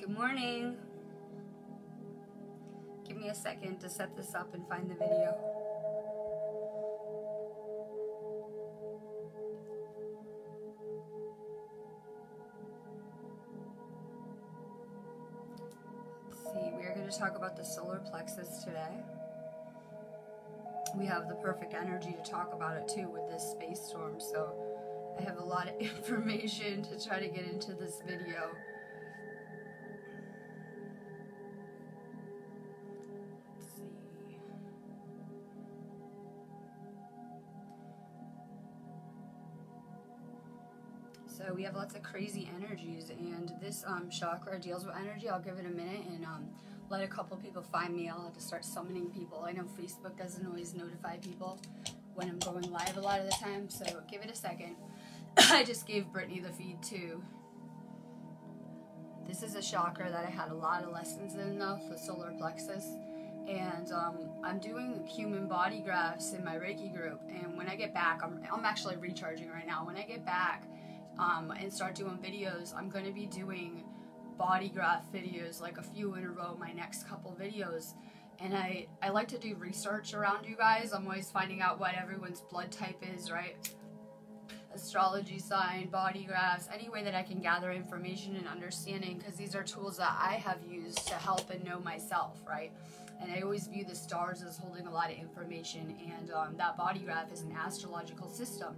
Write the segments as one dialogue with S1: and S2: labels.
S1: Good morning. Give me a second to set this up and find the video. Let's see, we are going to talk about the solar plexus today. We have the perfect energy to talk about it too with this space storm, so I have a lot of information to try to get into this video. Let's see. So we have lots of crazy energies, and this chakra deals with energy. I'll give it a minute and let a couple people find me. I'll have to start summoning people. I know Facebook doesn't always notify people when I'm going live a lot of the time, so give it a second. I just gave Brittany the feed too. This is a chakra that I had a lot of lessons in though, the solar plexus. And I'm doing human body grafts in my Reiki group, and when I get back, I'm actually recharging right now. When I get back and start doing videos, I'm going to be doing body graft videos, like a few in a row, my next couple videos. And I like to do research around you guys. I'm always finding out what everyone's blood type is, right? Astrology sign, body graphs, any way that I can gather information and understanding, because these are tools that I have used to help and know myself, right? And I always view the stars as holding a lot of information, and that body graph is an astrological system.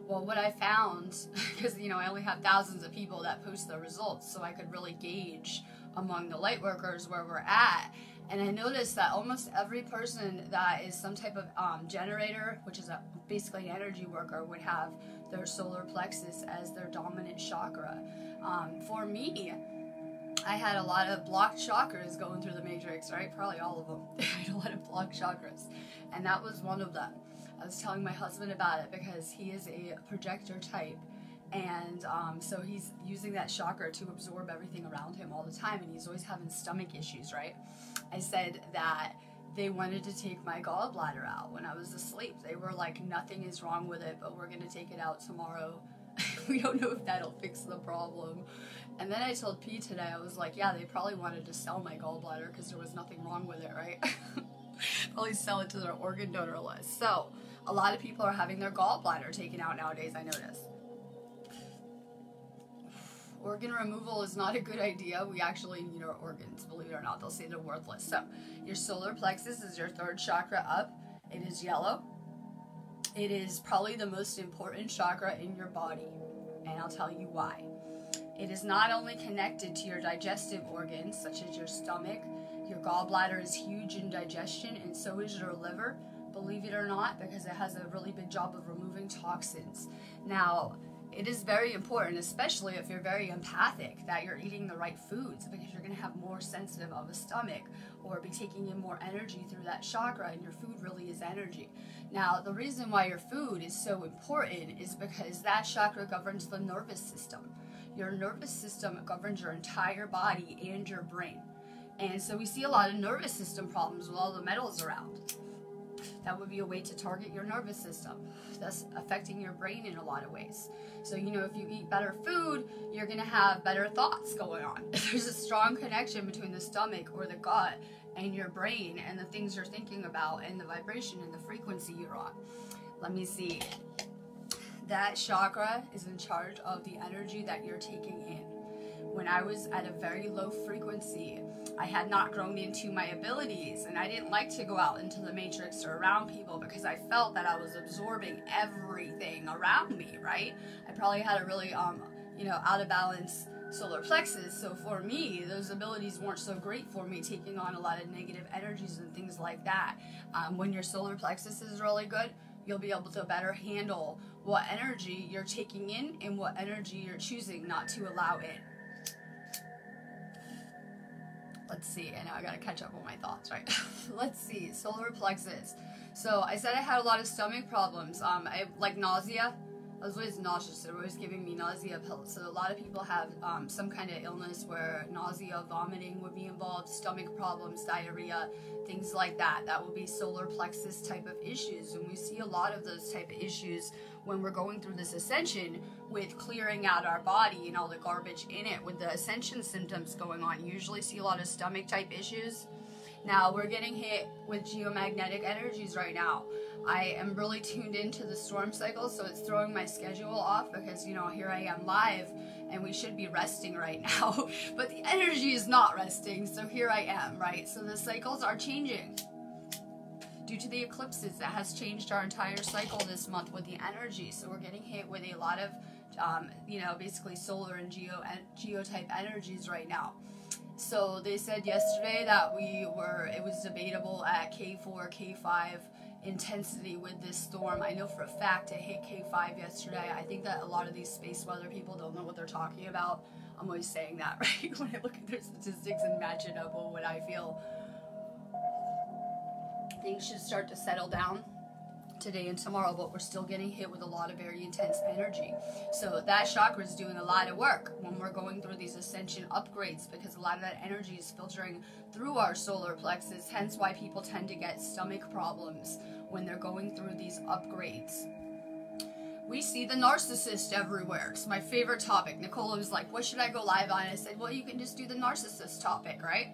S1: Well, what I found, because you know I only have thousands of people that post the results, so I could really gauge among the light workers where we're at. And I noticed that almost every person that is some type of generator, which is basically an energy worker, would have their solar plexus as their dominant chakra. For me, I had a lot of blocked chakras going through the matrix, right? Probably all of them. I had a lot of blocked chakras, and that was one of them. I was telling my husband about it because he is a projector type, and so he's using that chakra to absorb everything around him all the time, and he's always having stomach issues, right? I said that they wanted to take my gallbladder out when I was asleep. They were like, nothing is wrong with it, but we're going to take it out tomorrow. We don't know if that'll fix the problem. And then I told P today, I was like, yeah, they probably wanted to sell my gallbladder because there was nothing wrong with it, right? Probably sell it to their organ donor list. So a lot of people are having their gallbladder taken out nowadays, I notice. Organ removal is not a good idea. We actually need our organs, believe it or not. They'll say they're worthless. So your solar plexus is your third chakra up. It is yellow. It is probably the most important chakra in your body, and I'll tell you why. It is not only connected to your digestive organs, such as your stomach. Your gallbladder is huge in digestion, and so is your liver, believe it or not, because it has a really big job of removing toxins. Now, it is very important, especially if you're very empathic, that you're eating the right foods, because you're going to have more sensitive of a stomach or be taking in more energy through that chakra, and your food really is energy. Now, the reason why your food is so important is because that chakra governs the nervous system. Your nervous system governs your entire body and your brain. And so we see a lot of nervous system problems with all the metals around. That would be a way to target your nervous system. That's affecting your brain in a lot of ways. So, you know, if you eat better food, you're going to have better thoughts going on. There's a strong connection between the stomach or the gut and your brain and the things you're thinking about and the vibration and the frequency you're on. Let me see. That chakra is in charge of the energy that you're taking in. When I was at a very low frequency, I had not grown into my abilities, and I didn't like to go out into the matrix or around people because I felt that I was absorbing everything around me, right? I probably had a really, out of balance solar plexus, so for me, those abilities weren't so great for me, taking on a lot of negative energies and things like that. When your solar plexus is really good, you'll be able to better handle what energy you're taking in and what energy you're choosing not to allow in. Let's see, I know I gotta catch up on my thoughts, right? Let's see, solar plexus. So I said I had a lot of stomach problems. I like nausea. I was always nauseous. They're always giving me nausea pills. So a lot of people have some kind of illness where nausea, vomiting would be involved, stomach problems, diarrhea, things like that. That will be solar plexus type of issues. And we see a lot of those type of issues when we're going through this ascension with clearing out our body and all the garbage in it. With the ascension symptoms going on, you usually see a lot of stomach type issues. Now we're getting hit with geomagnetic energies right now. I am really tuned into the storm cycle, so it's throwing my schedule off because, you know, here I am live and we should be resting right now, but the energy is not resting, so here I am, right? So the cycles are changing. Due to the eclipses, that has changed our entire cycle this month with the energy, so we're getting hit with a lot of, you know, basically solar and geo type energies right now. So they said yesterday that it was debatable at K4, K5 intensity with this storm. I know for a fact it hit K5 yesterday. I think that a lot of these space weather people don't know what they're talking about. I'm always saying that, right? When I look at their statistics and match it up with what I feel. Things should start to settle down today and tomorrow, but we're still getting hit with a lot of very intense energy. So that chakra is doing a lot of work when we're going through these ascension upgrades, because a lot of that energy is filtering through our solar plexus, hence why people tend to get stomach problems when they're going through these upgrades. We see the narcissist everywhere. It's my favorite topic. Nicola was like, what should I go live on? I said, well, you can just do the narcissist topic, right?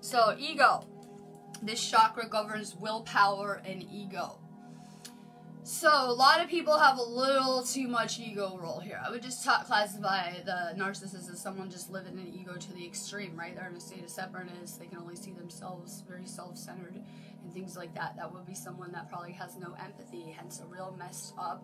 S1: So, ego. This chakra governs willpower and ego. So, a lot of people have a little too much ego role here. I would just classify the narcissist as someone just living in ego to the extreme, right? They're in a state of separateness. They can only see themselves, very self-centered and things like that. That would be someone that probably has no empathy, hence a real messed up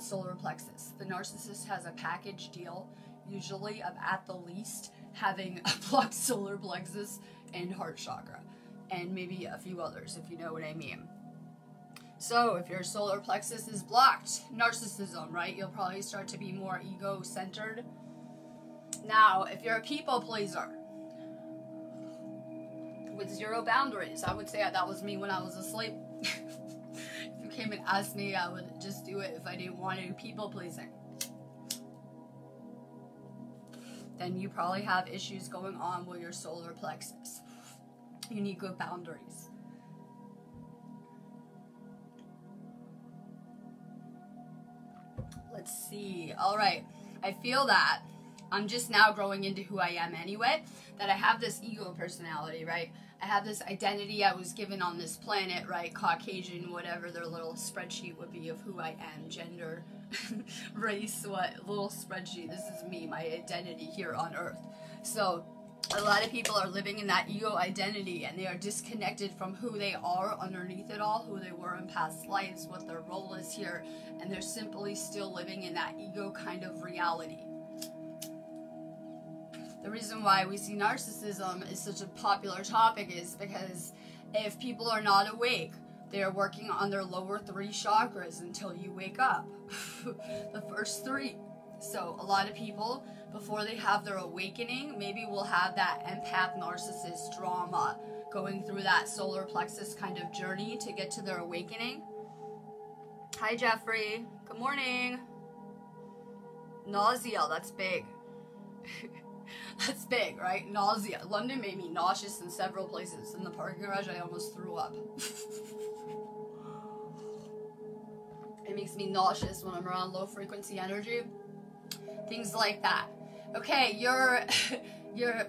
S1: solar plexus. The narcissist has a package deal, usually of at the least having a blocked solar plexus and heart chakra, and maybe a few others, if you know what I mean. So if your solar plexus is blocked, narcissism, right? You'll probably start to be more ego-centered. Now, if you're a people pleaser with zero boundaries, I would say that was me when I was asleep. If you came and asked me, I would just do it if I didn't want to do people pleasing. Then you probably have issues going on with your solar plexus. You need good boundaries. Let's see. All right. I feel that I'm just now growing into who I am anyway, that I have this ego personality, right? I have this identity I was given on this planet, right? Caucasian, whatever their little spreadsheet would be of who I am, gender, race, what little spreadsheet. This is me, my identity here on Earth. So a lot of people are living in that ego identity, and they are disconnected from who they are underneath it all, who they were in past lives, what their role is here, and they're simply still living in that ego kind of reality. The reason why we see narcissism is such a popular topic is because if people are not awake, they are working on their lower 3 chakras until you wake up. The first 3. So a lot of people, before they have their awakening, maybe will have that empath narcissist drama, going through that solar plexus kind of journey to get to their awakening. Hi, Jeffrey. Good morning. Nausea, that's big. That's big, right? Nausea. London made me nauseous in several places. In the parking garage, I almost threw up. It makes me nauseous when I'm around low frequency energy. Things like that. Okay, your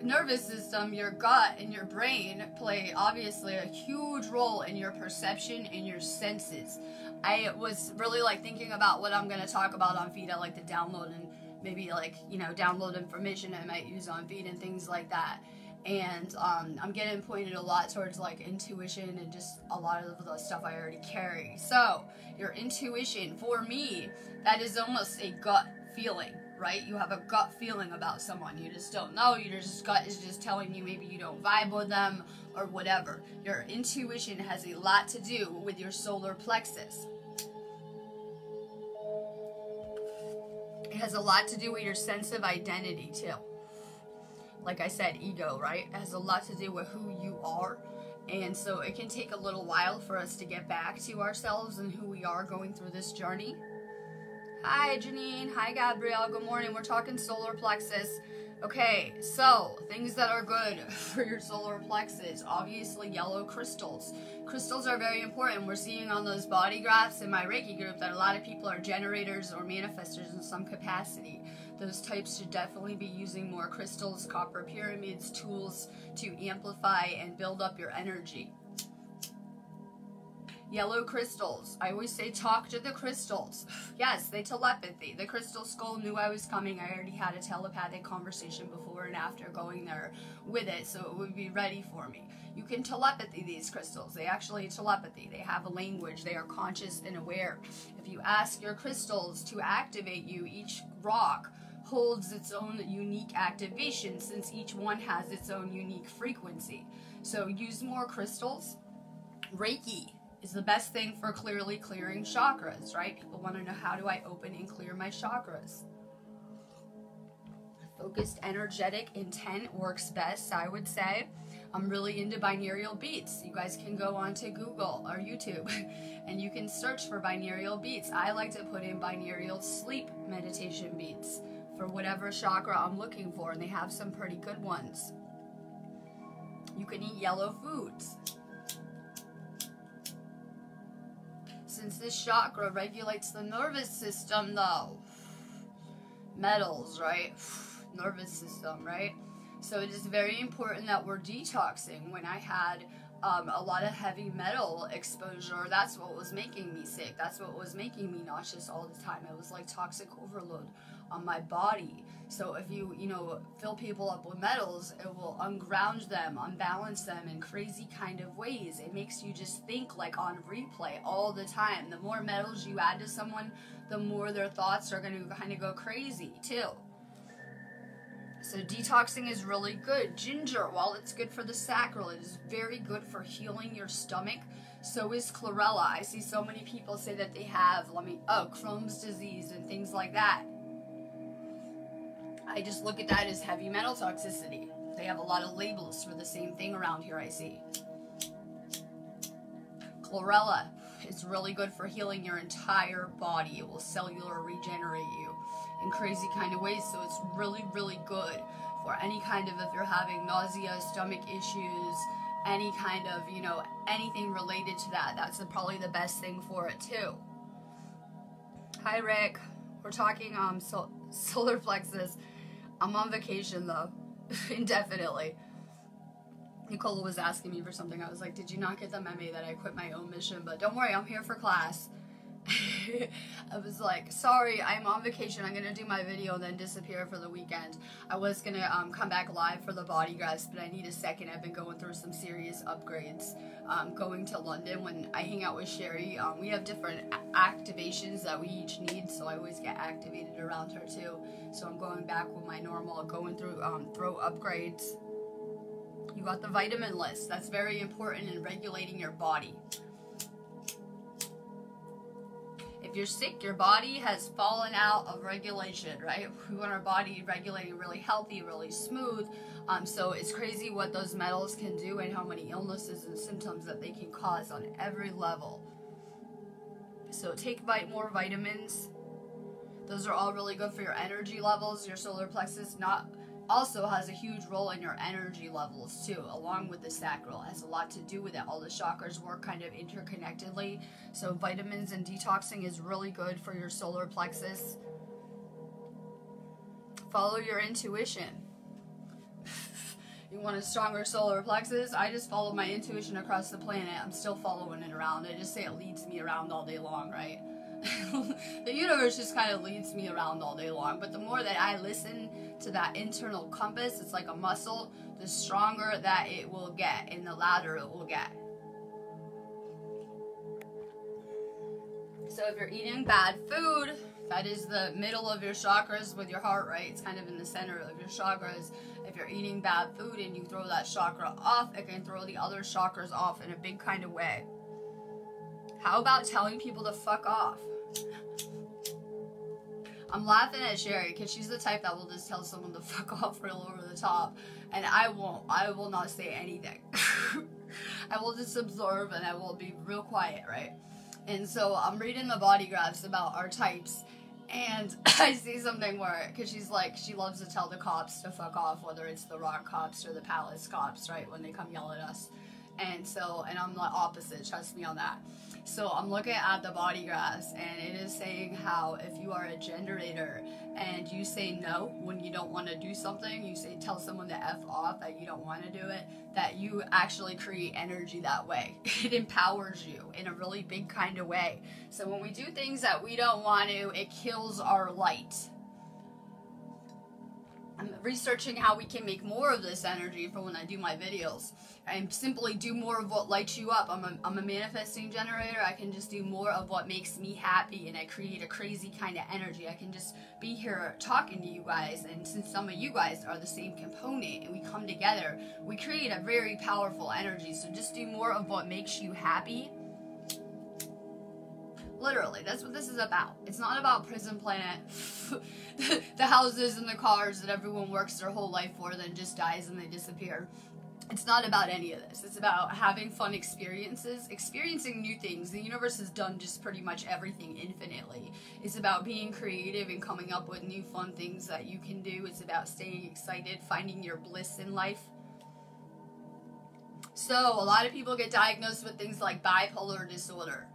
S1: nervous system, your gut, and your brain play obviously a huge role in your perception and your senses. I was really like thinking about what I'm going to talk about on feed. I like to download and maybe like, you know, download information I might use on feed and things like that. And I'm getting pointed a lot towards like intuition and just a lot of the stuff I already carry. So your intuition, for me, that is almost a gut feeling, right? You have a gut feeling about someone. You just don't know. Your gut is just telling you maybe you don't vibe with them or whatever. Your intuition has a lot to do with your solar plexus. It has a lot to do with your sense of identity too. Like I said, ego, right? It has a lot to do with who you are And so it can take a little while for us to get back to ourselves and who we are going through this journey. Hi, Janine. Hi, Gabrielle. Good morning. We're talking solar plexus. Okay, so things that are good for your solar plexus. Obviously, yellow crystals. Crystals are very important. We're seeing on those body graphs in my Reiki group that a lot of people are generators or manifestors in some capacity. Those types should definitely be using more crystals, copper pyramids, tools to amplify and build up your energy. Yellow crystals. I always say talk to the crystals. Yes, they telepathy. The crystal skull knew I was coming. I already had a telepathic conversation before and after going there with it, so it would be ready for me. You can telepathy these crystals. They actually telepathy. They have a language. They are conscious and aware. If you ask your crystals to activate you, each rock holds its own unique activation since each one has its own unique frequency. So use more crystals. Reiki is the best thing for clearly clearing chakras, right? People want to know, how do I open and clear my chakras? Focused, energetic intent works best, I would say. I'm really into binaural beats. You guys can go onto Google or YouTube and you can search for binaural beats. I like to put in binaural sleep meditation beats for whatever chakra I'm looking for, and they have some pretty good ones. You can eat yellow foods. Since this chakra regulates the nervous system, though, metals, right? Nervous system, right? So it is very important that we're detoxing. When I had a lot of heavy metal exposure, that's what was making me sick. That's what was making me nauseous all the time. It was like toxic overload on my body. So if you fill people up with metals, it will unground them, unbalance them in crazy kind of ways. It makes you just think like on replay all the time. The more metals you add to someone, the more their thoughts are going to kind of go crazy too. So detoxing is really good. Ginger, while it's good for the sacral, it is very good for healing your stomach. So is chlorella. I see so many people say that they have, Crohn's disease and things like that. I just look at that as heavy metal toxicity. They have a lot of labels for the same thing around here, I see. Chlorella is really good for healing your entire body. It will cellular regenerate you in crazy kind of ways. So it's really, really good for any kind of, if you're having nausea, stomach issues, any kind of, anything related to that. That's probably the best thing for it too. Hi, Rick. We're talking solar plexus. I'm on vacation though, indefinitely. Nicola was asking me for something. I was like, did you not get the memo that I quit my own mission? But don't worry, I'm here for class. I was like, sorry, I'm on vacation. I'm going to do my video and then disappear for the weekend. I was going to come back live for the body graphs, but I need a second. I've been going through some serious upgrades. Going to London when I hang out with Sherry. We have different activations that we each need, so I always get activated around her too. So I'm going back with my normal, going through throat upgrades. You got the vitamin list. That's very important in regulating your body. If you're sick, your body has fallen out of regulation, right? We want our body regulating really healthy, really smooth. So it's crazy what those metals can do and how many illnesses and symptoms that they can cause on every level. So take more vitamins. Those are all really good for your energy levels. Your solar plexus also has a huge role in your energy levels too, along with the sacral. It has a lot to do with it. All the chakras work kind of interconnectedly. So vitamins and detoxing is really good for your solar plexus. Follow your intuition. You want a stronger solar plexus? I just follow my intuition across the planet. I'm still following it around. I just say it leads me around all day long, right? The universe just kind of leads me around all day long. But the more that I listen to that internal compass, it's like a muscle, the stronger that it will get and the louder it will get. So if you're eating bad food, that is the middle of your chakras with your heart, right? It's kind of in the center of your chakras. If you're eating bad food and you throw that chakra off, it can throw the other chakras off in a big kind of way. How about telling people to fuck off? I'm laughing at Sherry because she's the type that will just tell someone to fuck off real over the top, and I won't. I will not say anything. I will just absorb and I will be real quiet, right? And so I'm reading the body graphs about our types, and I see something where, because she's like, she loves to tell the cops to fuck off, whether it's the rock cops or the palace cops, right, when they come yell at us. And so, and I'm the opposite, trust me on that. So I'm looking at the body graphs, and it is saying how if you are a generator and you say no when you don't want to do something, you say tell someone to F off that you don't want to do it, that you actually create energy that way. It empowers you in a really big kind of way. So when we do things that we don't want to, it kills our light. I'm researching how we can make more of this energy for when I do my videos. And simply do more of what lights you up. I'm a manifesting generator. I can just do more of what makes me happy, and I create a crazy kind of energy. I can just be here talking to you guys, and since some of you guys are the same component and we come together, we create a very powerful energy. So just do more of what makes you happy. Literally, that's what this is about. It's not about Prison Planet, the houses and the cars that everyone works their whole life for, then just dies and they disappear. It's not about any of this. It's about having fun experiences, experiencing new things. The universe has done just pretty much everything infinitely. It's about being creative and coming up with new fun things that you can do. It's about staying excited, finding your bliss in life. So, a lot of people get diagnosed with things like bipolar disorder.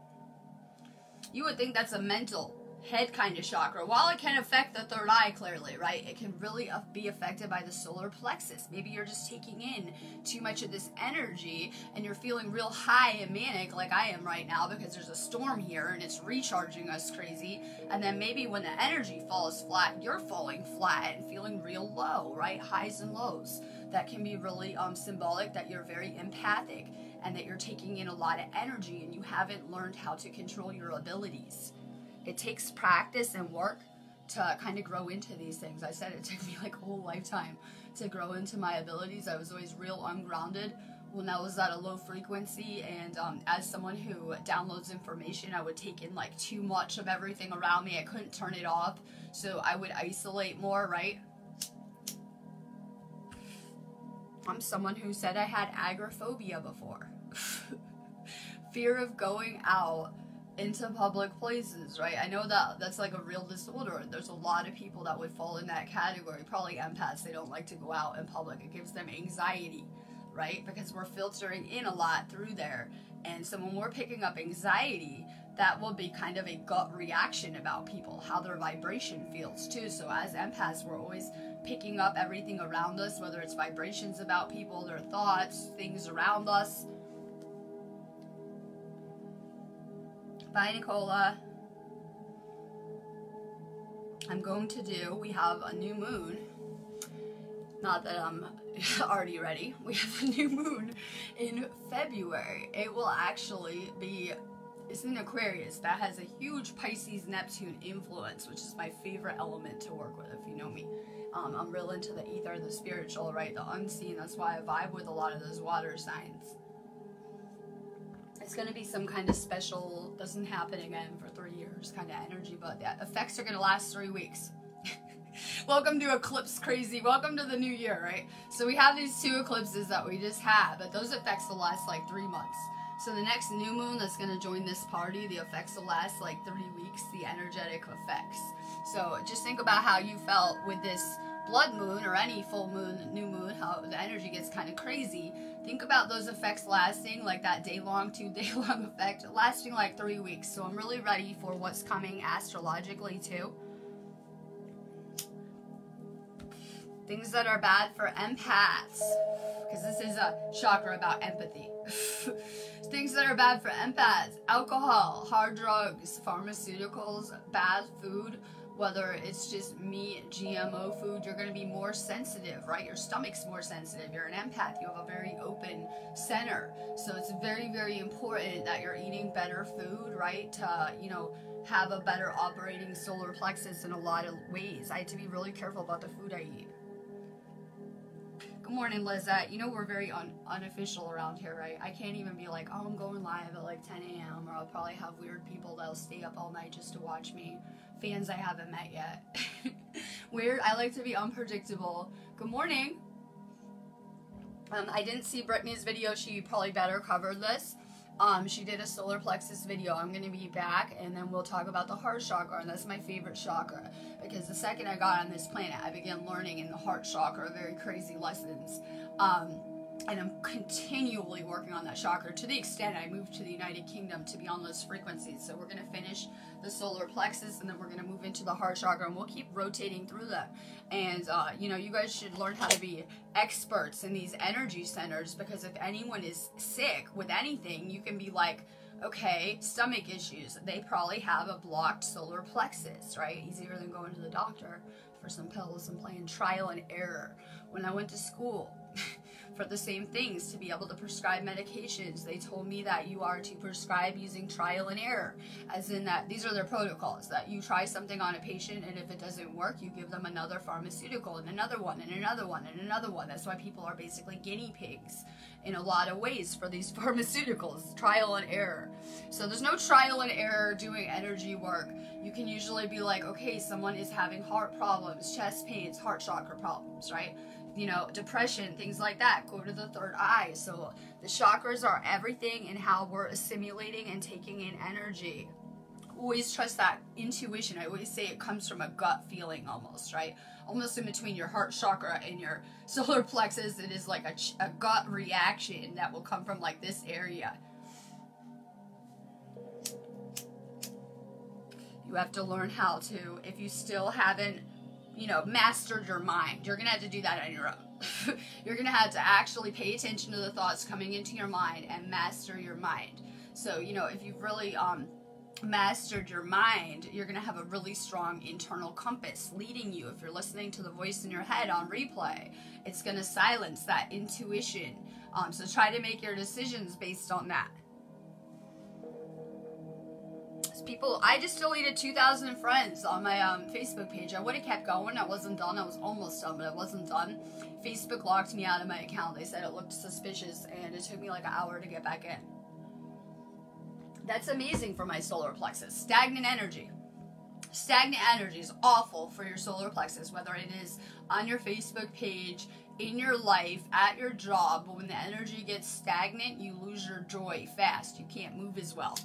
S1: You would think that's a mental head kind of chakra. While it can affect the third eye clearly, right, it can really be affected by the solar plexus. Maybe you're just taking in too much of this energy and you're feeling real high and manic like I am right now because there's a storm here and it's recharging us crazy. And then maybe when the energy falls flat, you're falling flat and feeling real low, right? Highs and lows. That can be really symbolic that you're very empathic and that you're taking in a lot of energy and you haven't learned how to control your abilities. It takes practice and work to kind of grow into these things. I said it took me like a whole lifetime to grow into my abilities. I was always real ungrounded when I was at a low frequency, and as someone who downloads information, I would take in like too much of everything around me. I couldn't turn it off, so I would isolate more, right? I'm someone who said I had agoraphobia before. Fear of going out into public places, right? I know that that's like a real disorder. There's a lot of people that would fall in that category. Probably empaths, they don't like to go out in public. It gives them anxiety, right? Because we're filtering in a lot through there. And so when we're picking up anxiety, that will be kind of a gut reaction about people, how their vibration feels too. So as empaths, we're always picking up everything around us, whether it's vibrations about people, their thoughts, things around us. Bye, Nicola. I'm going to do, we have a new moon. Not that I'm already ready. We have a new moon in February. It will actually be, it's in Aquarius. That has a huge Pisces Neptune influence, which is my favorite element to work with, if you know me. I'm real into the ether, the spiritual, right? The unseen. That's why I vibe with a lot of those water signs. It's going to be some kind of special, doesn't happen again for 3 years kind of energy, but the effects are going to last 3 weeks. Welcome to Eclipse Crazy. Welcome to the new year, right? So we have these 2 eclipses that we just had, but those effects will last like 3 months. So the next new moon that's going to join this party, the effects will last like 3 weeks, the energetic effects. So just think about how you felt with this blood moon or any full moon, new moon, how the energy gets kind of crazy. Think about those effects lasting like that day-long, 2-day-long effect, lasting like 3 weeks. So I'm really ready for what's coming astrologically too. Things that are bad for empaths, because this is a chakra about empathy. Things that are bad for empaths: alcohol, hard drugs, pharmaceuticals, bad food, whether it's just meat, GMO food. You're going to be more sensitive, right? Your stomach's more sensitive. You're an empath. You have a very open center. So it's very, very important that you're eating better food, right? To, you know, have a better operating solar plexus in a lot of ways. I had to be really careful about the food I eat. Good morning, Lizette. You know we're very unofficial around here, right? I can't even be like, oh, I'm going live at like 10 a.m. or I'll probably have weird people that'll stay up all night just to watch me. Fans I haven't met yet. Weird. I like to be unpredictable. Good morning. I didn't see Brittany's video. She probably better covered this. She did a solar plexus video. I'm going to be back, and then we'll talk about the heart chakra, and that's my favorite chakra, because the second I got on this planet, I began learning in the heart chakra very crazy lessons, and I'm continually working on that chakra to the extent I moved to the United Kingdom to be on those frequencies. So we're going to finish the solar plexus, and then we're going to move into the heart chakra, and we'll keep rotating through them. And you know, you guys should learn how to be experts in these energy centers, because if anyone is sick with anything, you can be like, okay, stomach issues, they probably have a blocked solar plexus, right? Easier than going to the doctor for some pills and playing trial and error. When I went to school for the same things, to be able to prescribe medications, they told me that you are to prescribe using trial and error, as in that these are their protocols, that you try something on a patient, and if it doesn't work, you give them another pharmaceutical and another one and another one and another one. That's why people are basically guinea pigs in a lot of ways for these pharmaceuticals, trial and error. So there's no trial and error doing energy work. You can usually be like, okay, someone is having heart problems, chest pains, heart chakra problems, right? You know, depression, things like that. Go to the third eye. So the chakras are everything in how we're assimilating and taking in energy. Always trust that intuition. I always say it comes from a gut feeling almost, right? Almost in between your heart chakra and your solar plexus, it is like a gut reaction that will come from like this area. You have to learn how to, if you still haven't, you know, mastered your mind, you're going to have to do that on your own. You're going to have to actually pay attention to the thoughts coming into your mind and master your mind. So, you know, if you've really mastered your mind, you're going to have a really strong internal compass leading you. If you're listening to the voice in your head on replay, it's going to silence that intuition. So try to make your decisions based on that. People, I just deleted 2,000 friends on my Facebook page. I would have kept going. I wasn't done. I was almost done, but I wasn't done. Facebook locked me out of my account. They said it looked suspicious, and it took me like an hour to get back in. That's amazing for my solar plexus. Stagnant energy. Stagnant energy is awful for your solar plexus, whether it is on your Facebook page, in your life, at your job. But when the energy gets stagnant, you lose your joy fast. You can't move as well.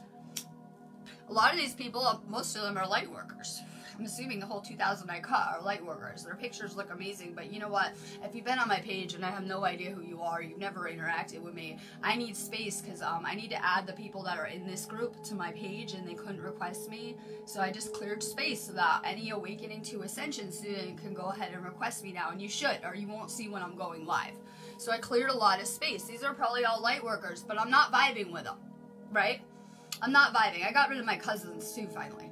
S1: A lot of these people, most of them are light workers. I'm assuming the whole 2,000 I cut are light workers. Their pictures look amazing, but you know what? If you've been on my page and I have no idea who you are, you've never interacted with me, I need space, because I need to add the people that are in this group to my page, and they couldn't request me. So I just cleared space so that any Awakening to Ascension student can go ahead and request me now, and you should, or you won't see when I'm going live. So I cleared a lot of space. These are probably all light workers, but I'm not vibing with them, right? I'm not vibing. I got rid of my cousins too, finally.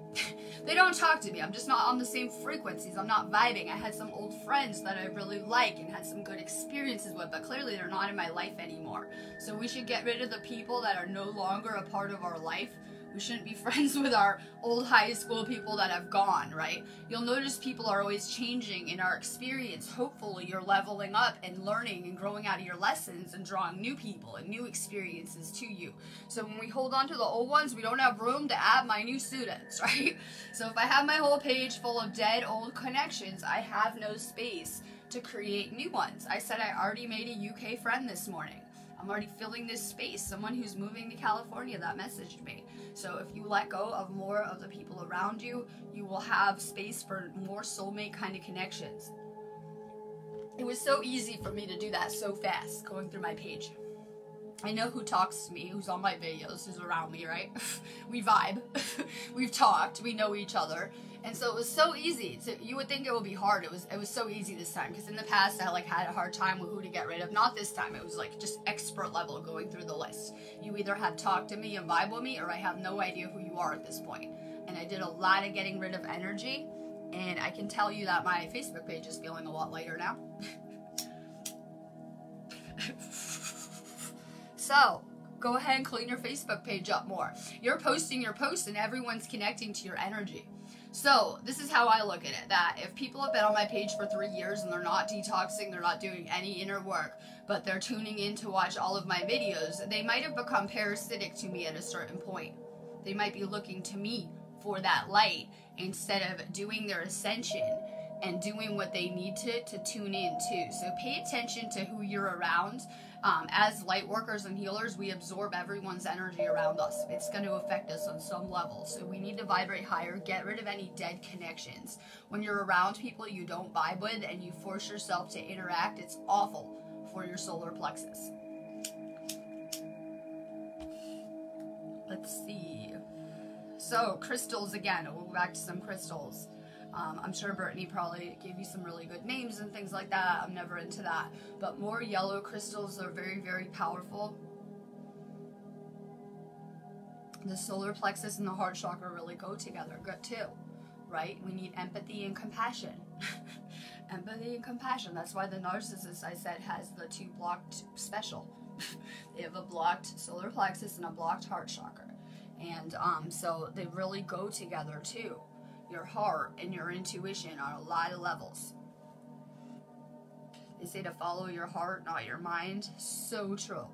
S1: They don't talk to me. I'm just not on the same frequencies. I'm not vibing. I had some old friends that I really like and had some good experiences with, but clearly they're not in my life anymore. So we should get rid of the people that are no longer a part of our life. We shouldn't be friends with our old high school people that have gone, right? You'll notice people are always changing in our experience. Hopefully you're leveling up and learning and growing out of your lessons and drawing new people and new experiences to you. So when we hold on to the old ones, we don't have room to add my new students, right? So if I have my whole page full of dead old connections, I have no space to create new ones. I said I already made a UK friend this morning. I'm already filling this space. Someone who's moving to California that messaged me. So if you let go of more of the people around you, you will have space for more soulmate kind of connections. It was so easy for me to do that so fast, going through my page. I know who talks to me, who's on my videos, who's around me, right? We vibe. We've talked. We know each other. And so it was so easy. You would think it would be hard. It was so easy this time. Because in the past, I had a hard time with who to get rid of. Not this time. It was just expert level going through the list. You either have talked to me and vibe with me, or I have no idea who you are at this point. And I did a lot of getting rid of energy. And I can tell you that my Facebook page is feeling a lot lighter now. So, go ahead and clean your Facebook page up more. You're posting your posts and everyone's connecting to your energy. So, this is how I look at it, that if people have been on my page for 3 years and they're not detoxing, they're not doing any inner work, but they're tuning in to watch all of my videos, they might have become parasitic to me at a certain point. They might be looking to me for that light instead of doing their ascension and doing what they need to tune in to. So pay attention to who you're around. As light workers and healers, we absorb everyone's energy around us. It's going to affect us on some level. So we need to vibrate higher, get rid of any dead connections. When you're around people you don't vibe with and you force yourself to interact, it's awful for your solar plexus. Let's see. So crystals again, we'll go back to some crystals. I'm sure Brittany probably gave you some really good names and things like that. I'm never into that. But more yellow crystals are very, very powerful. The solar plexus and the heart chakra really go together good too, right? We need empathy and compassion. Empathy and compassion. That's why the narcissist, I said, has the 2 blocked special. They have a blocked solar plexus and a blocked heart chakra. And so they really go together too. Your heart and your intuition on a lot of levels. They say to follow your heart, not your mind. So true.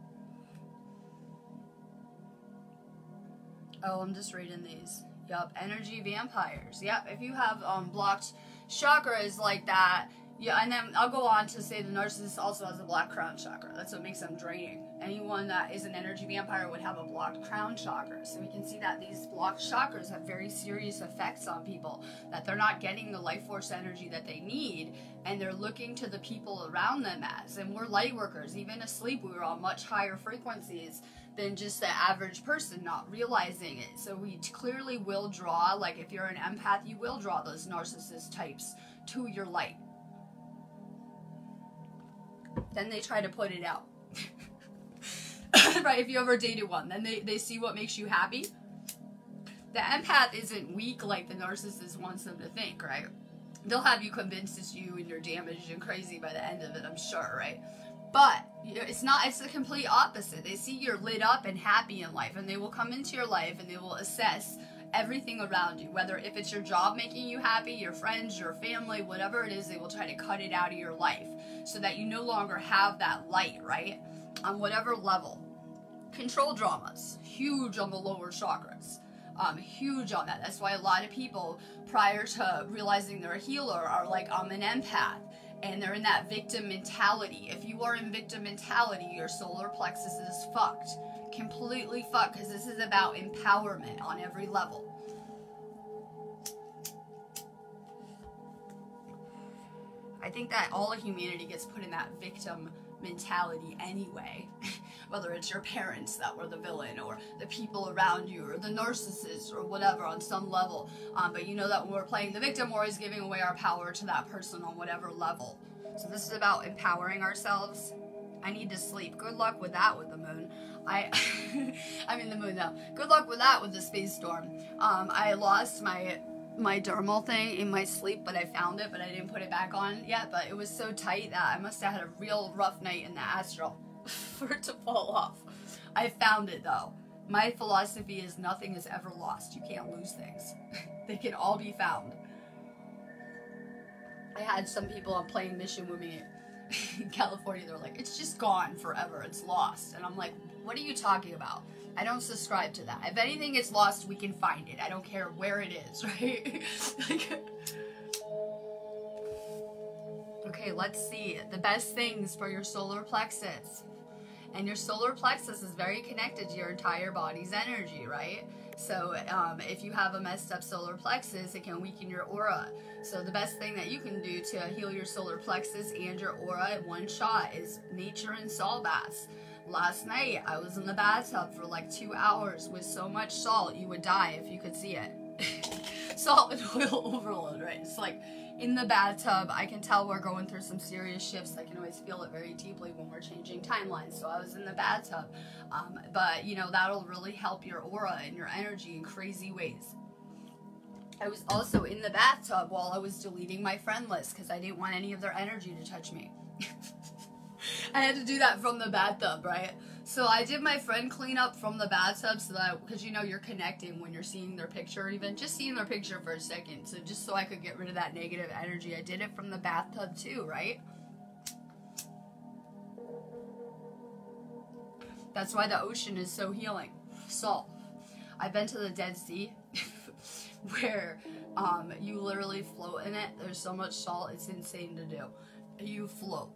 S1: Oh, I'm just reading these. Yup, energy vampires. Yep, if you have blocked chakras like that, yeah, and then I'll go on to say the narcissist also has a blocked crown chakra. That's what makes them draining. Anyone that is an energy vampire would have a blocked crown chakra. So we can see that these blocked chakras have very serious effects on people, that they're not getting the life force energy that they need, and they're looking to the people around them as. And we're light workers. Even asleep, we were on much higher frequencies than just the average person, not realizing it. So we clearly will draw, like if you're an empath, you will draw those narcissist types to your light. Then they try to put it out. Right, if you ever dated one, then they see what makes you happy. The empath isn't weak like the narcissist wants them to think, right? They'll have you convinced it's you and you're damaged and crazy by the end of it, I'm sure, right? But it's not, it's the complete opposite. They see you're lit up and happy in life, and they will come into your life and they will assess everything around you, whether if it's your job making you happy, your friends, your family, whatever it is, they will try to cut it out of your life so that you no longer have that light, right? On whatever level. Control dramas, huge on the lower chakras, huge on that. That's why a lot of people, prior to realizing they're a healer, are like, I'm an empath, and they're in that victim mentality. If you are in victim mentality, your solar plexus is fucked. Completely fucked, because this is about empowerment on every level. I think that all of humanity gets put in that victim mentality anyway. Whether it's your parents that were the villain, or the people around you, or the narcissist, or whatever on some level. But you know that when we're playing the victim, we're always giving away our power to that person on whatever level. So this is about empowering ourselves. I need to sleep. Good luck with that with the moon. I mean the moon though. Good luck with that with the space storm. I lost my dermal thing in my sleep, but I found it, but I didn't put it back on yet. But it was so tight that I must have had a real rough night in the astral for it to fall off. I found it though. My philosophy is nothing is ever lost. You can't lose things. They can all be found. I had some people playing Mission with me in California. They're like, it's just gone forever. It's lost. And I'm like, what are you talking about? I don't subscribe to that. If anything gets lost, we can find it. I don't care where it is, right? Okay, let's see. The best things for your solar plexus. And your solar plexus is very connected to your entire body's energy, right? So if you have a messed up solar plexus, it can weaken your aura. So the best thing that you can do to heal your solar plexus and your aura in one shot is nature and salt baths. Last night, I was in the bathtub for like 2 hours with so much salt, you would die if you could see it. Salt and oil overload, right? It's like in the bathtub, I can tell we're going through some serious shifts. I can always feel it very deeply when we're changing timelines. So I was in the bathtub. But, you know, that'll really help your aura and your energy in crazy ways. I was also in the bathtub while I was deleting my friend list because I didn't want any of their energy to touch me. I had to do that from the bathtub, right? So I did my friend cleanup from the bathtub so that, because you know you're connecting when you're seeing their picture, even just seeing their picture for a second. So just so I could get rid of that negative energy, I did it from the bathtub too, right? That's why the ocean is so healing. Salt. I've been to the Dead Sea where You literally float in it. There's so much salt, it's insane to do. You float.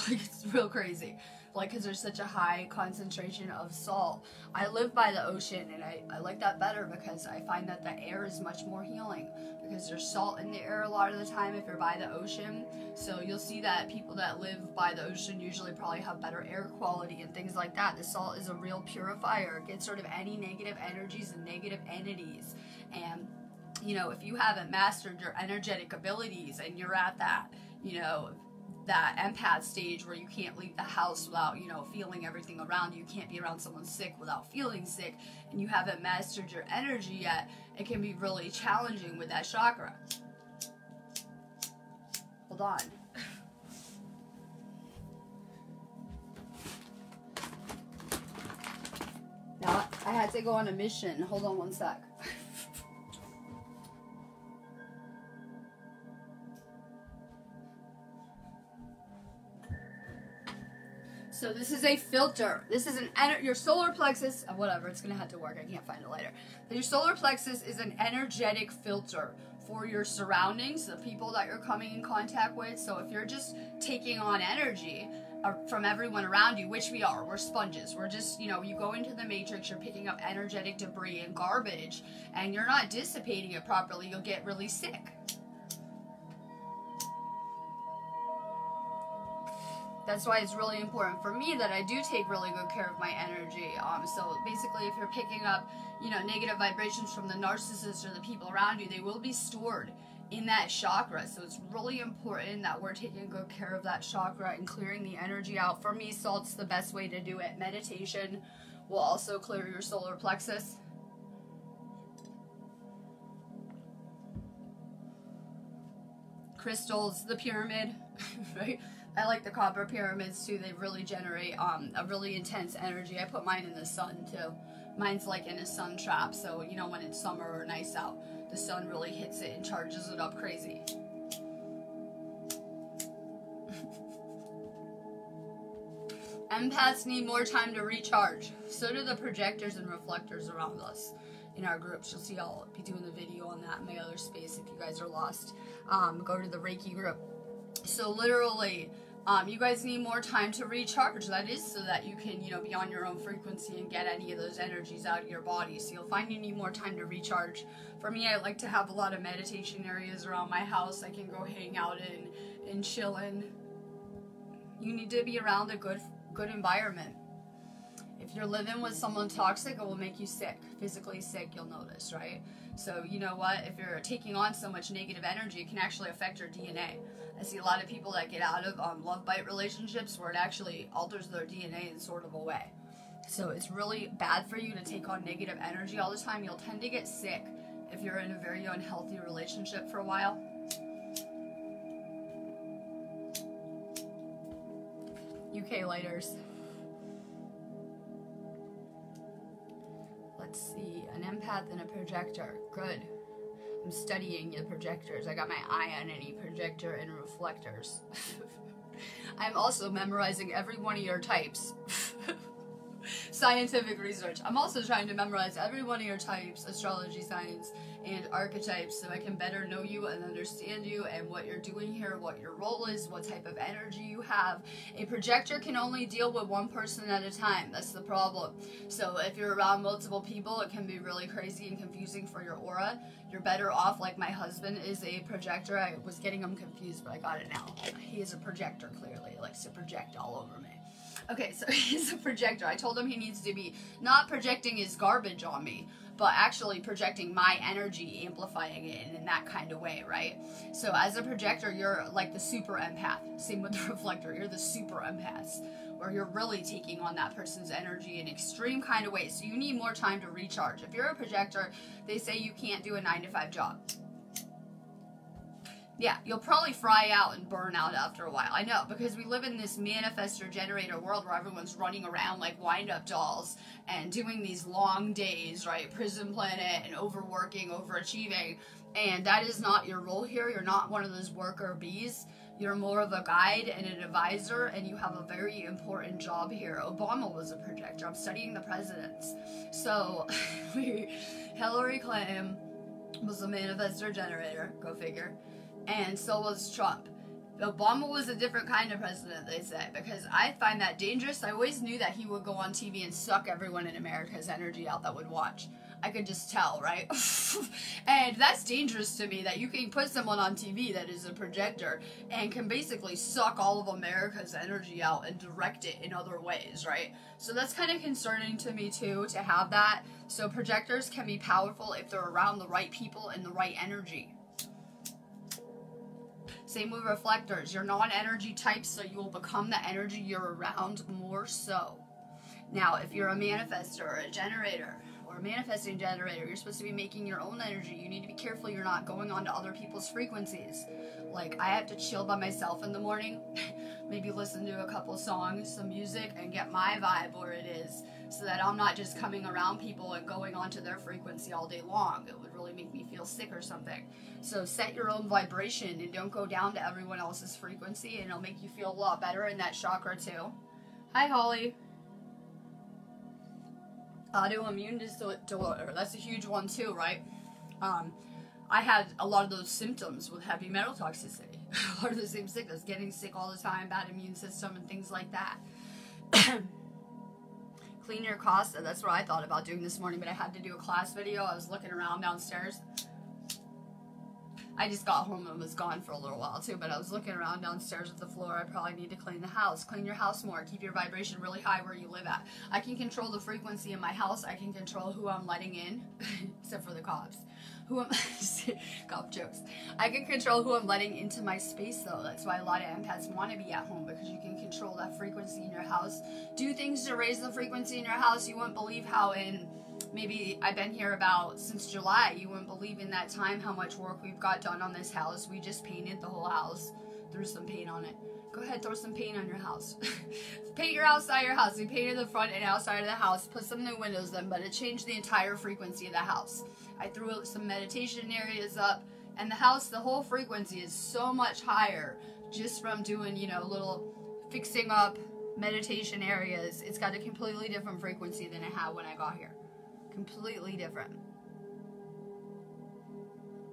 S1: It's real crazy. Like, because there's such a high concentration of salt. I live by the ocean, and I like that better because I find that the air is much more healing, because there's salt in the air a lot of the time if you're by the ocean. So you'll see that people that live by the ocean usually probably have better air quality and things like that. The salt is a real purifier. It gets rid of any negative energies and negative entities. And, you know, if you haven't mastered your energetic abilities and you're at that, you know, that empath stage where you can't leave the house without, you know, feeling everything around you. You can't be around someone sick without feeling sick, and you haven't mastered your energy yet, it can be really challenging with that chakra. Hold on. Now, I had to go on a mission. Hold on one sec. So this is a filter. This is your solar plexus, whatever, it's going to have to work. I can't find it later. But your solar plexus is an energetic filter for your surroundings, the people that you're coming in contact with. So if you're just taking on energy from everyone around you, which we are, we're sponges. We're just, you know, you go into the matrix, you're picking up energetic debris and garbage, and you're not dissipating it properly, you'll get really sick. That's why it's really important for me that I do take really good care of my energy. So basically, if you're picking up, you know, negative vibrations from the narcissist or the people around you, they will be stored in that chakra. So it's really important that we're taking good care of that chakra and clearing the energy out. For me, salt's the best way to do it. Meditation will also clear your solar plexus. Crystals, the pyramid, right? I like the copper pyramids too. They really generate a really intense energy. I put mine in the sun too. Mine's like in a sun trap, so you know when it's summer or nice out, the sun really hits it and charges it up crazy. Empaths need more time to recharge. So do the projectors and reflectors around us. In our groups, you'll see I'll be doing the video on that in my other space if you guys are lost. Go to the Reiki group. So literally, you guys need more time to recharge. That is so that you can, you know, be on your own frequency and get any of those energies out of your body. So you'll find you need more time to recharge. For me, I like to have a lot of meditation areas around my house I can go hang out in and chill in. You need to be around a good environment. If you're living with someone toxic, it will make you sick. Physically sick, you'll notice, right? So you know what? If you're taking on so much negative energy, it can actually affect your DNA. I see a lot of people that get out of love bite relationships where it actually alters their DNA in sort of a way. So it's really bad for you to take on negative energy all the time. You'll tend to get sick if you're in a very unhealthy relationship for a while. UK lighters. Let's see, an empath and a projector. Good. I'm studying the projectors. I got my eye on any projector and reflectors. I'm also memorizing every one of your types. Scientific research. I'm also trying to memorize every one of your types, astrology, science, and archetypes, so I can better know you and understand you and what you're doing here, what your role is, what type of energy you have. A projector can only deal with one person at a time. That's the problem. So if you're around multiple people, it can be really crazy and confusing for your aura. You're better off, like my husband is a projector. I was getting him confused, but I got it now. He is a projector, clearly. He likes to project all over me. Okay, so he's a projector. I told him he needs to be not projecting his garbage on me, but actually projecting my energy, amplifying it in that kind of way, right? So as a projector, you're like the super empath. Same with the reflector. You're the super empaths, where you're really taking on that person's energy in extreme kind of ways. So you need more time to recharge. If you're a projector, they say you can't do a 9-to-5 job. Yeah, you'll probably fry out and burn out after a while. I know, because we live in this manifestor generator world where everyone's running around like wind-up dolls and doing these long days, right? Prison planet and overworking, overachieving. And that is not your role here. You're not one of those worker bees. You're more of a guide and an advisor, and you have a very important job here. Obama was a projector. I'm studying the presidents. So, Hillary Clinton, was a manifestor generator, go figure, and so was Trump. Obama was a different kind of president, they say, because I find that dangerous. I always knew that he would go on TV and suck everyone in America's energy out that would watch. I could just tell, right? And that's dangerous to me, that you can put someone on TV that is a projector and can basically suck all of America's energy out and direct it in other ways, right? So that's kind of concerning to me too, to have that. So projectors can be powerful if they're around the right people and the right energy. Same with reflectors. You're non-energy types, so you will become the energy you're around more so. Now, if you're a manifestor or a generator, or a manifesting generator, you're supposed to be making your own energy. You need to be careful you're not going on to other people's frequencies. Like, I have to chill by myself in the morning, maybe listen to a couple songs, some music, and get my vibe where it is, so that I'm not just coming around people and going onto their frequency all day long. It would really make me feel sick or something. So set your own vibration and don't go down to everyone else's frequency, and it'll make you feel a lot better in that chakra too. Hi, Holly. Autoimmune disorder, that's a huge one too, right? I had a lot of those symptoms with heavy metal toxicity. A lot of the same sickness, getting sick all the time, bad immune system, and things like that. Clean your Costa, that's what I thought about doing this morning, but I had to do a class video. I was looking around downstairs. I just got home and was gone for a little while too, but I was looking around downstairs at the floor. I probably need to clean the house. Clean your house more. Keep your vibration really high where you live at. I can control the frequency in my house. I can control who I'm letting in, except for the cops. Cop jokes. I can control who I'm letting into my space though. That's why a lot of empaths want to be at home, because you can control that frequency in your house. Do things to raise the frequency in your house. You wouldn't believe how maybe I've been here about since July. You wouldn't believe in that time how much work we've got done on this house. We just painted the whole house. Threw some paint on it. Go ahead, throw some paint on your house. Paint your outside of your house. We painted the front and outside of the house. Put some new windows in, but it changed the entire frequency of the house. I threw some meditation areas up, and the house, the whole frequency is so much higher just from doing, you know, little fixing up meditation areas. It's got a completely different frequency than it had when I got here. Completely different.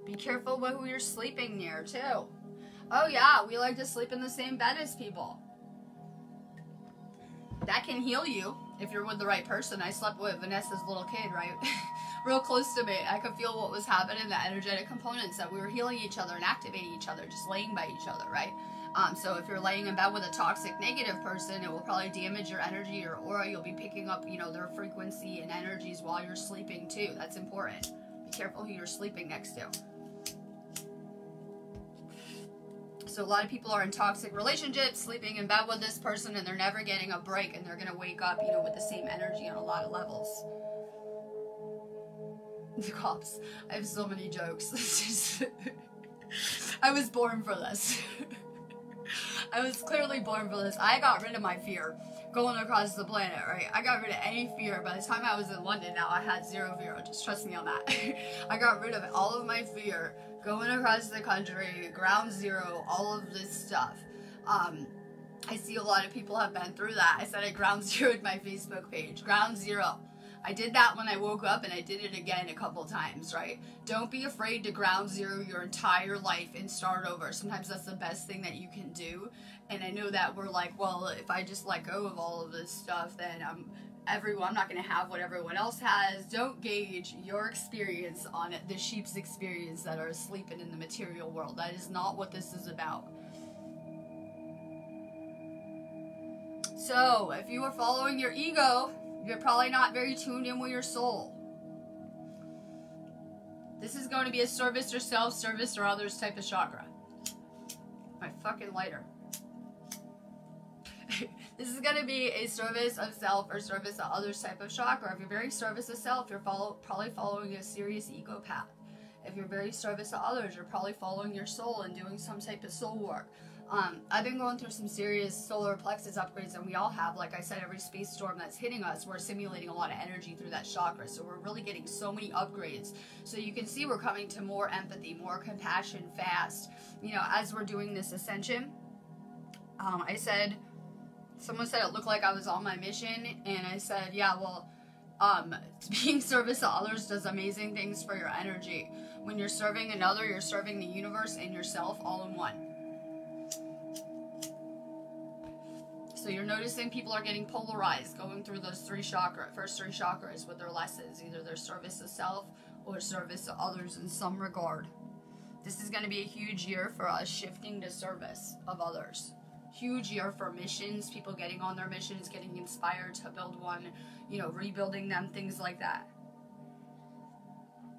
S1: Be careful with who you're sleeping near too. Oh yeah, we like to sleep in the same bed as people. That can heal you if you're with the right person. I slept with Vanessa's little kid, right? Real close to me. I could feel what was happening, the energetic components, that we were healing each other and activating each other, just laying by each other, right? So if you're laying in bed with a toxic, negative person, it will probably damage your energy or aura. You'll be picking up, you know, their frequency and energies while you're sleeping too. That's important. Be careful who you're sleeping next to. So a lot of people are in toxic relationships, sleeping in bed with this person, and they're never getting a break, and they're going to wake up, you know, with the same energy on a lot of levels. The cops. I have so many jokes. I was born for this. I was clearly born for this. I got rid of my fear going across the planet, right? I got rid of any fear. By the time I was in London now, I had zero fear. Just trust me on that. I got rid of all of my fear going across the country, ground zero, all of this stuff. I see a lot of people have been through that. I said I ground zeroed my Facebook page. Ground zero. I did that when I woke up, and I did it again a couple times, right? Don't be afraid to ground zero your entire life and start over. Sometimes that's the best thing that you can do. And I know that we're like, well, if I just let go of all of this stuff, then I'm not going to have what everyone else has. Don't gauge your experience on it, the sheep's experience that are sleeping in the material world. That is not what this is about. So, if you are following your ego, you're probably not very tuned in with your soul. This is going to be a service or self-service or others type of chakra. My fucking lighter. This is going to be a service of self or service of others type of chakra. If you're very service of self, you're probably following a serious ego path. If you're very service of others, you're probably following your soul and doing some type of soul work. I've been going through some serious solar plexus upgrades, and we all have. Like I said, every space storm that's hitting us, we're simulating a lot of energy through that chakra. So we're really getting so many upgrades. So you can see we're coming to more empathy, more compassion fast. You know, as we're doing this ascension, someone said it looked like I was on my mission, and I said, yeah, well, being service to others does amazing things for your energy. When you're serving another, you're serving the universe and yourself all in one. So you're noticing people are getting polarized, going through those first three chakras with their lessons, either their service to self or service to others in some regard. This is going to be a huge year for us shifting to service of others. Huge year for missions, people getting on their missions, getting inspired to build one, you know, rebuilding them, things like that.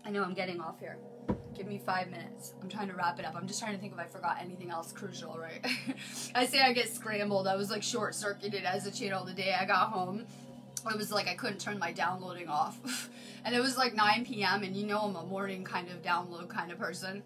S1: I know I'm getting off here. Give me 5 minutes. I'm trying to wrap it up. I'm just trying to think if I forgot anything else crucial, right? I say I get scrambled. I was like short-circuited as a channel the day I got home. It was like I couldn't turn my downloading off. And it was like 9 p.m. and you know I'm a morning kind of download kind of person.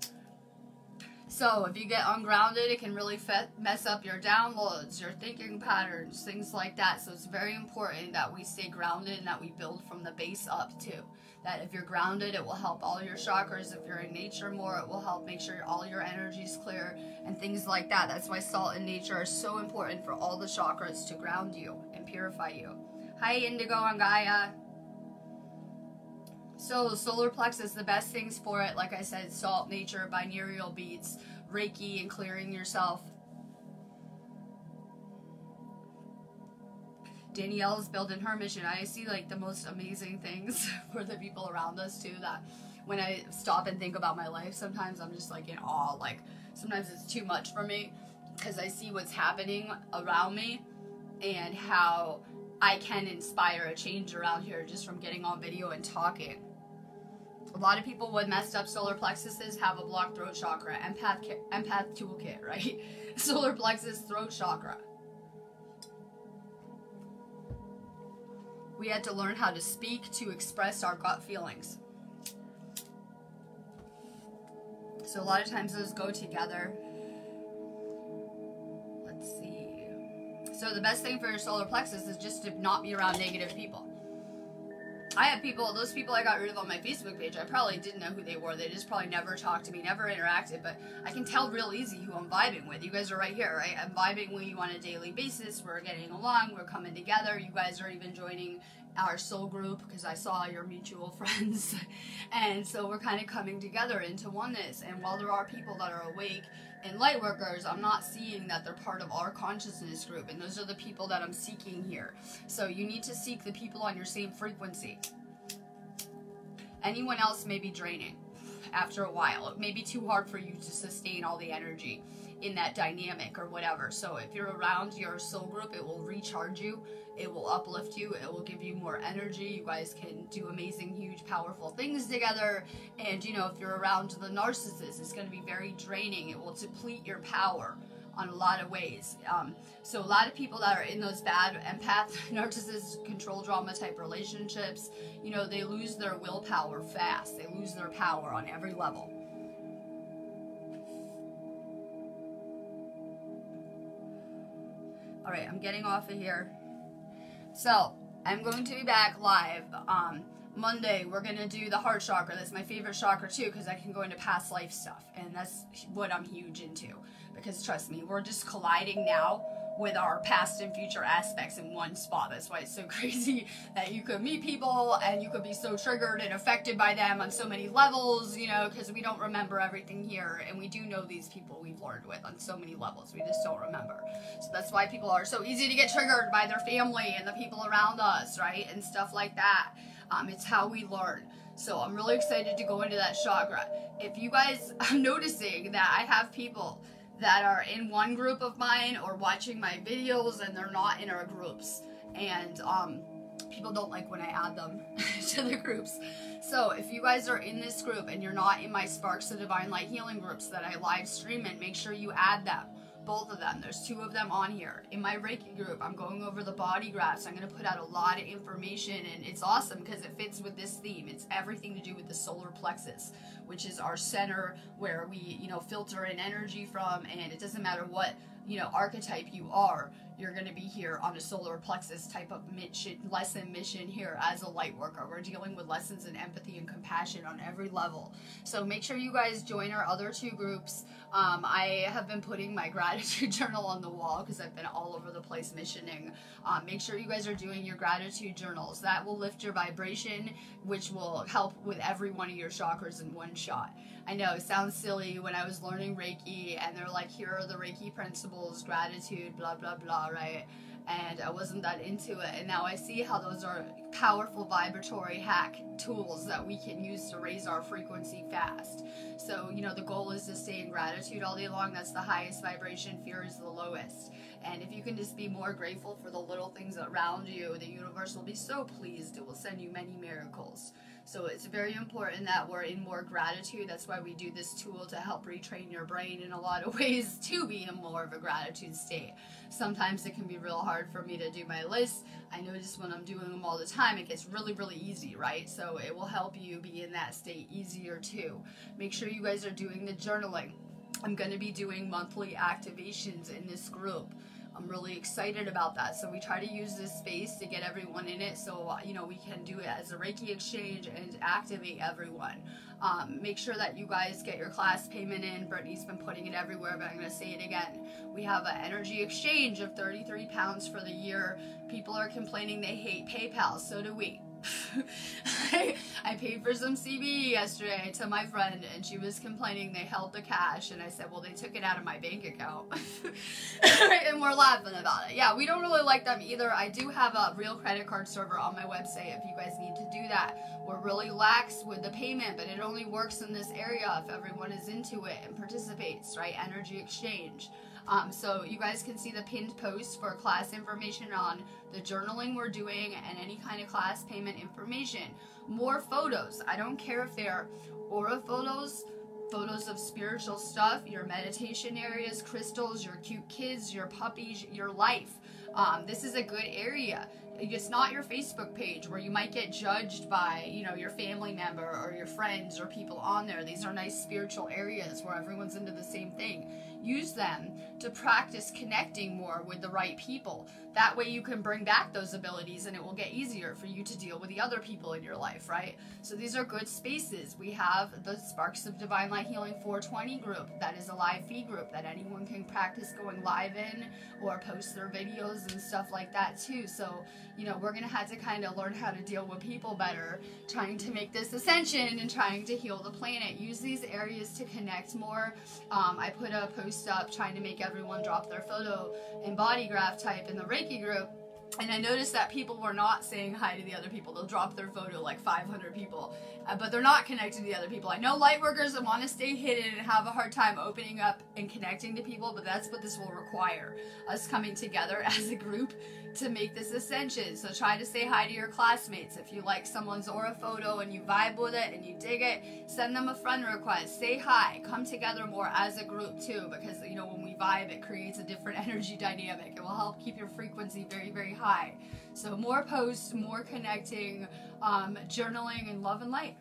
S1: So if you get ungrounded, it can really mess up your downloads, your thinking patterns, things like that. So it's very important that we stay grounded and that we build from the base up too. That if you're grounded, it will help all your chakras. If you're in nature more, it will help make sure all your energy is clear and things like that. That's why salt and nature is so important for all the chakras to ground you and purify you. Hi, Indigo and Gaia. So solar plexus, the best things for it, like I said, salt, nature, binaural beats, Reiki, and clearing yourself. Danielle's building her mission. I see like the most amazing things for the people around us too, that when I stop and think about my life, sometimes I'm just like in awe. Like sometimes it's too much for me because I see what's happening around me and how I can inspire a change around here just from getting on video and talking. A lot of people with messed up solar plexuses have a blocked throat chakra. Empath toolkit, right? Solar plexus, throat chakra. We had to learn how to speak to express our gut feelings. So a lot of times those go together. Let's see. So the best thing for your solar plexus is just to not be around negative people. I have people, those people I got rid of on my Facebook page, I probably didn't know who they were. They just probably never talked to me, never interacted, but I can tell real easy who I'm vibing with. You guys are right here, right? I'm vibing with you on a daily basis. We're getting along. We're coming together. You guys are even joining our soul group because I saw your mutual friends. And so we're kind of coming together into oneness. And while there are people that are awake and light workers, I'm not seeing that they're part of our consciousness group. And those are the people that I'm seeking here. So you need to seek the people on your same frequency. Anyone else may be draining after a while. It may be too hard for you to sustain all the energy in that dynamic or whatever. So if you're around your soul group, it will recharge you. It will uplift you. It will give you more energy. You guys can do amazing, huge, powerful things together. And, you know, if you're around the narcissist, it's going to be very draining. It will deplete your power on a lot of ways. So a lot of people that are in those bad empath, narcissist, control drama type relationships, you know, they lose their willpower fast. They lose their power on every level. All right, I'm getting off of here. So I'm going to be back live Monday. We're going to do the heart chakra. That's my favorite chakra too, because I can go into past life stuff, and that's what I'm huge into. Because trust me, we're just colliding now with our past and future aspects in one spot. That's why it's so crazy that you could meet people and you could be so triggered and affected by them on so many levels, you know, because we don't remember everything here, and we do know these people we've learned with on so many levels. We just don't remember. So that's why people are so easy to get triggered by their family and the people around us, right? And stuff like that. It's how we learn. So I'm really excited to go into that chakra. If you guys are noticing that I have people that are in one group of mine or watching my videos and they're not in our groups, and people don't like when I add them to the groups. So if you guys are in this group and you're not in my Sparks of Divine Light healing groups that I live stream in, make sure you add them. Both of them. There's 2 of them on here. In my Reiki group, I'm going over the body graphs. I'm going to put out a lot of information, and it's awesome because it fits with this theme. It's everything to do with the solar plexus, which is our center where we, you know, filter in energy from, and it doesn't matter what, archetype you are, you're going to be here on a solar plexus type of mission here as a light worker. We're dealing with lessons in empathy and compassion on every level. So make sure you guys join our other 2 groups. I have been putting my gratitude journal on the wall because I've been all over the place missioning. Make sure you guys are doing your gratitude journals. That will lift your vibration, which will help with every one of your chakras in one shot. I know it sounds silly when I was learning Reiki and they're like, here are the Reiki principles, gratitude, blah, blah, blah, right? And I wasn't that into it. And now I see how those are powerful vibratory hack tools that we can use to raise our frequency fast. So, the goal is to stay in gratitude all day long. That's the highest vibration. Fear is the lowest. And if you can just be more grateful for the little things around you, the universe will be so pleased. It will send you many miracles. So it's very important that we're in more gratitude. That's why we do this tool to help retrain your brain in a lot of ways to be in more of a gratitude state. Sometimes it can be real hard for me to do my lists. I notice when I'm doing them all the time, it gets really, really easy, right? So it will help you be in that state easier too. Make sure you guys are doing the journaling. I'm going to be doing monthly activations in this group. I'm really excited about that. So we try to use this space to get everyone in it so, we can do it as a Reiki exchange and activate everyone. Make sure that you guys get your class payment in. Brittany's been putting it everywhere, but I'm going to say it again. We have an energy exchange of 33 pounds for the year. People are complaining they hate PayPal. So do we. I paid for some CBD yesterday to my friend and she was complaining they held the cash and I said, well, they took it out of my bank account. And we're laughing about it. Yeah, we don't really like them either. I do have a real credit card server on my website if you guys need to do that. We're really lax with the payment, but it only works in this area if everyone is into it and participates, right? Energy exchange. So you guys can see the pinned post for class information on the journaling we're doing and any kind of class payment information. More photos. I don't care if they're aura photos, photos of spiritual stuff, your meditation areas, crystals, your cute kids, your puppies, your life. This is a good area. It's not your Facebook page where you might get judged by, your family member or your friends or people on there. These are nice spiritual areas where everyone's into the same thing. Use them to practice connecting more with the right people. That way you can bring back those abilities and it will get easier for you to deal with the other people in your life, right? So these are good spaces. We have the Sparks of Divine Light Healing 420 group. That is a live feed group that anyone can practice going live in or post their videos and stuff like that too. So, we're going to have to kind of learn how to deal with people better, trying to make this ascension and trying to heal the planet. Use these areas to connect more. I put a post up trying to make everyone drop their photo and body graph type in the Reiki group. And I noticed that people were not saying hi to the other people. They'll drop their photo, like 500 people, but they're not connecting to the other people. I know light workers that want to stay hidden and have a hard time opening up and connecting to people, but that's what this will require, us coming together as a group to make this ascension. So try to say hi to your classmates. If you like someone's aura photo and you vibe with it and you dig it, send them a friend request. Say hi. Come together more as a group too, because when we vibe, it creates a different energy dynamic. It will help keep your frequency very, very high. So more posts, more connecting, journaling, and love and light.